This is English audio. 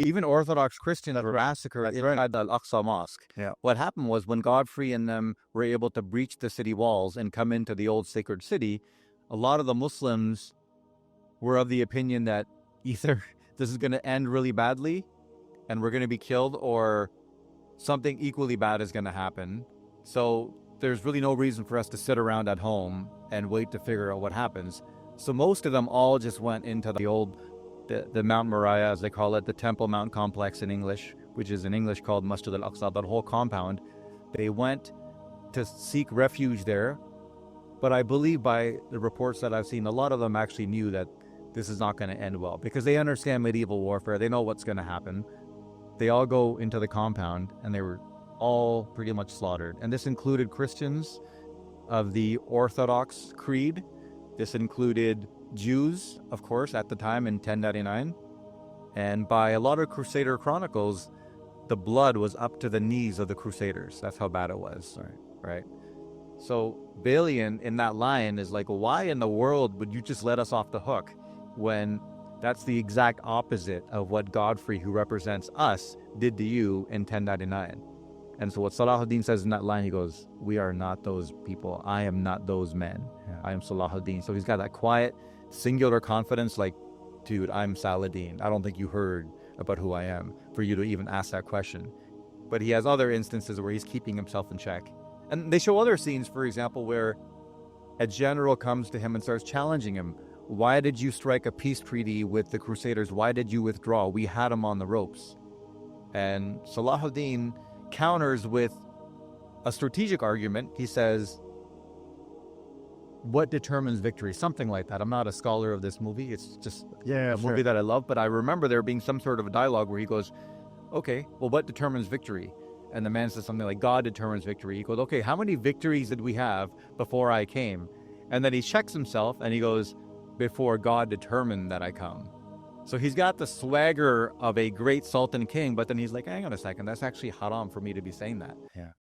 Even Orthodox Christians were massacred inside the Al-Aqsa Mosque. Yeah. What happened was when Godfrey and them were able to breach the city walls and come into the old sacred city, a lot of the Muslims were of the opinion that either this is going to end really badly and we're going to be killed, or something equally bad is going to happen. So there's really no reason for us to sit around at home and wait to figure out what happens. So most of them all just went into the Mount Moriah, as they call it, the Temple Mount complex in English, which is in English called Masjid al-Aqsa, that whole compound. They went to seek refuge there. But I believe by the reports that I've seen, a lot of them actually knew that this is not going to end well, because they understand medieval warfare. They know what's going to happen. They all go into the compound, and they were all pretty much slaughtered. And this included Christians of the Orthodox creed. This included Jews, of course, at the time in 1099. And by a lot of Crusader chronicles, the blood was up to the knees of the Crusaders. That's how bad it was, right? So Balian in that line is like, why in the world would you just let us off the hook when that's the exact opposite of what Godfrey, who represents us, did to you in 1099? And so what Salahuddin says in that line, he goes, we are not those people. I am not those men. Yeah. I am Salahuddin. So he's got that quiet, singular confidence, like, dude, I'm Saladin. I don't think you heard about who I am for you to even ask that question. But he has other instances where he's keeping himself in check. And they show other scenes, for example, where a general comes to him and starts challenging him. Why did you strike a peace treaty with the Crusaders? Why did you withdraw? We had them on the ropes. And Salahuddin counters with a strategic argument. He says, what determines victory? Something like that. I'm not a scholar of this movie. It's just a movie that I love. But I remember there being some sort of a dialogue where he goes, okay, well, what determines victory? And the man says something like, God determines victory. He goes, okay, how many victories did we have before I came? And then he checks himself and he goes, before God determined that I come. So he's got the swagger of a great Sultan king, but then he's like, hang on a second, that's actually haram for me to be saying that. Yeah.